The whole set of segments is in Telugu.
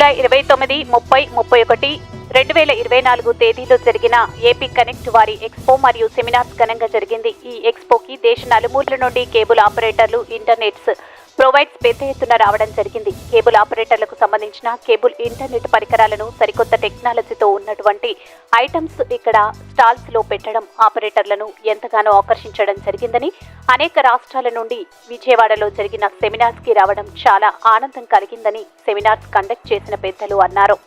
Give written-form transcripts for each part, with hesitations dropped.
జూలై 29, 30, 31, 2024 తేదీలో జరిగిన ఏపీ కనెక్ట్ వారి ఎక్స్పో మరియు సెమినార్స్ ఘనంగా జరిగింది. ఈ ఎక్స్పోకి దేశ నలుమూలల నుండి కేబుల్ ఆపరేటర్లు, ఇంటర్నెట్స్ ప్రొవైడ్స్ పెద్ద ఎత్తున రావడం జరిగింది. కేబుల్ ఆపరేటర్లకు సంబంధించిన కేబుల్ ఇంటర్నెట్ పరికరాలను సరికొత్త టెక్నాలజీతో ఉన్నటువంటి ఐటమ్స్ ఇక్కడ స్టాల్స్ లో పెట్టడం ఆపరేటర్లను ఎంతగానో ఆకర్షించడం జరిగిందని, అనేక రాష్ట్రాల నుండి విజయవాడలో జరిగిన సెమినార్స్ కి రావడం చాలా ఆనందం కలిగిందని సెమినార్స్ కండక్ట్ చేసిన పెద్దలు అన్నారు.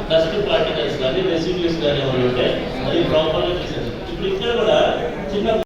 ఫస్ట్ పార్టికల్స్ కానీ రెసిడ్యూస్ కానీ ఏమైనా ఉంటే అది ప్రాపర్గా తీసేది. ఇప్పుడు ఇక్కడ కూడా చిన్న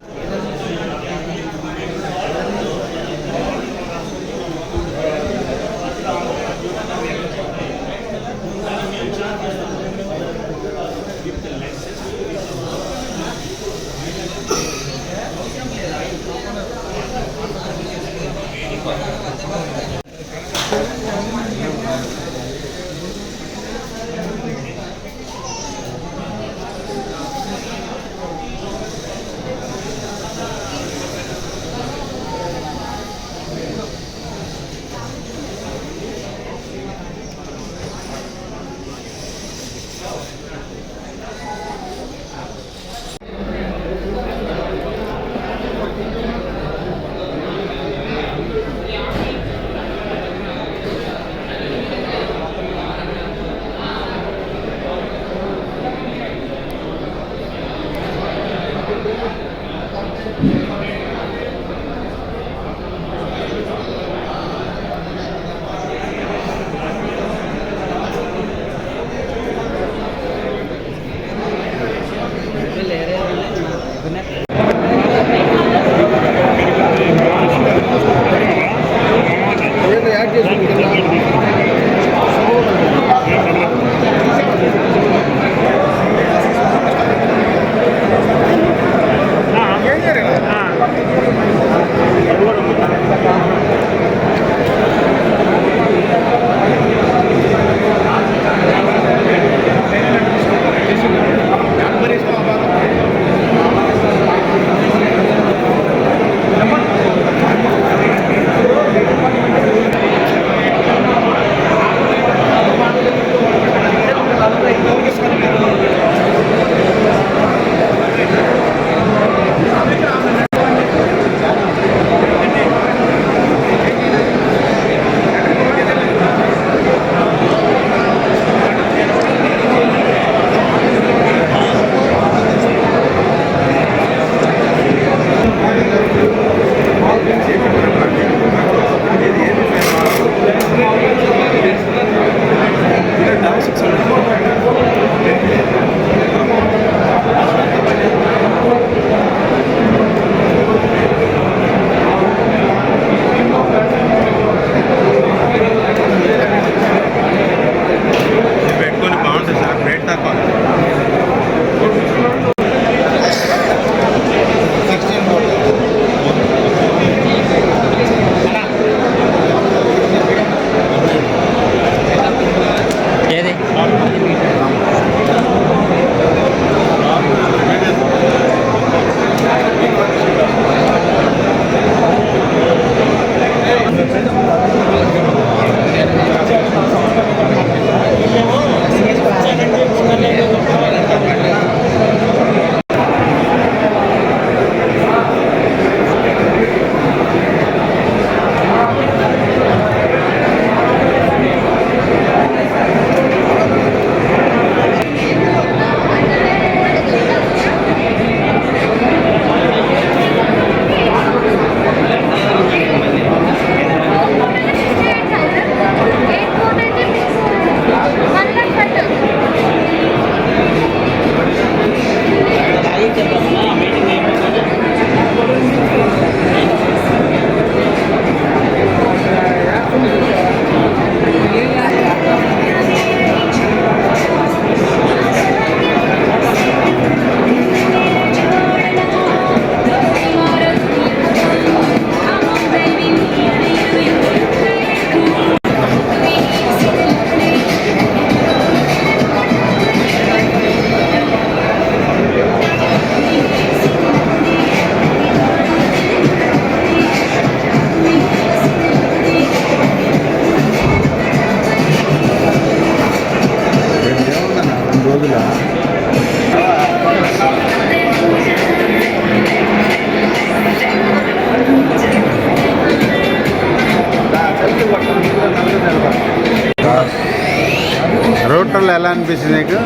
ఎలా అనిపిస్తుంది నీకు?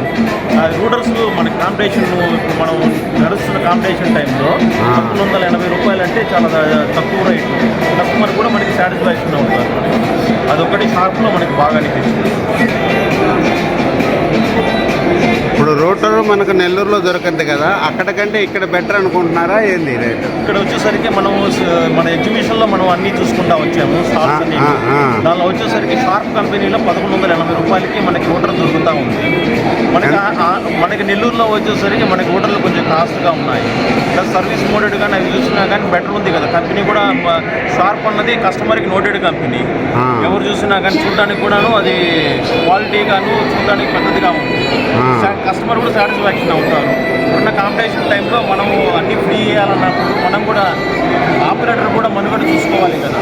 రూటర్స్ మనకి కాంపిటీషన్, మనం నడుస్తున్న కాంపిటీషన్ టైంలో 380 రూపాయలు అంటే చాలా తక్కువ రేటు. కస్టమర్ కూడా మనకి సాటిస్ఫాక్షన్ అవుతారు. అదొకటి షార్ప్లో మనకి బాగా అనిపిస్తుంది. ఇప్పుడు రూటర్ మనకు నెల్లూరులో దొరకద్దు కదా, అక్కడికంటే ఇక్కడ బెటర్ అనుకుంటున్నారా ఏంది రేటు? ఇక్కడ వచ్చేసరికి మనం మన ఎగ్జిబిషన్లో మనం అన్నీ చూసుకుంటా వచ్చాము. స్టాల్స్ అన్ని దానిలో వచ్చేసరికి షార్ప్ కంపెనీలో 1180 రూపాయలకి మనకి రూటర్ దొరుకుతూ ఉంది. మనకి నెల్లూరులో వచ్చేసరికి మనకి రూటర్లు కొంచెం కాస్ట్గా ఉన్నాయి. ప్లస్ సర్వీస్ మోడెడ్ కానీ అవి చూసినా కానీ బెటర్ ఉంది కదా. కంపెనీ కూడా షార్ప్ అన్నది కస్టమర్కి నోటెడ్ కంపెనీ. ఎవరు చూసినా కానీ చూడడానికి కూడాను అది క్వాలిటీగాను చూడడానికి పెద్దదిగా ఉంది. కస్టమర్ కూడా సాటిస్ఫాక్షన్ అవుతారు. ఉన్న కాంపిటీషన్ టైంలో మనము అన్నీ ఫ్రీ చేయాలన్నప్పుడు మనం కూడా ఆపరేటర్ కూడా మనుగడ చూసుకోవాలి కదా.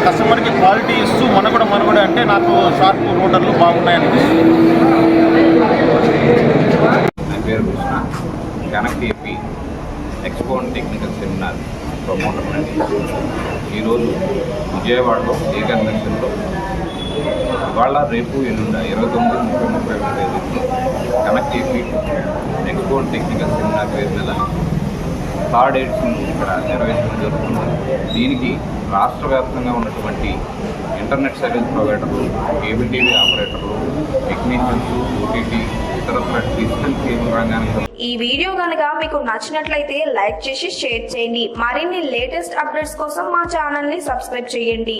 కస్టమర్కి క్వాలిటీ ఇస్తూ మనుగడ అంటే నాకు షార్ప్ రూటర్లు బాగున్నాయనిపిస్తుంది. నా పేరు Krishna, connect AP expo and technical seminar promoter అండి. ఈరోజు విజయవాడలో ఏకన్ సెక్షన్లో ఇవాళ రేపు ఎల్లుండ 29, 30, 31 తేదీలో connect AP expo and technical seminar పేరు మీద థర్డ్ ఎడిషన్ ఇక్కడ నిర్వహించడం జరుగుతుంది. దీనికి రాష్ట్ర వ్యాప్తంగా ఉన్నటువంటి ఇంటర్నెట్ సర్వీస్ ప్రొవైడర్లు, కేబుల్ టీవీ ఆపరేటర్లు, టెక్నీషియన్స్, ఓటీటీ, ఇతరత్ర డిజిటల్ కేబుల్ రంగానికి. ఈ వీడియో కనుక మీకు నచ్చినట్లయితే లైక్ చేసి షేర్ చేయండి. మరిన్ని లేటెస్ట్ అప్డేట్స్ కోసం మా ఛానల్ ని సబ్స్క్రైబ్ చేయండి.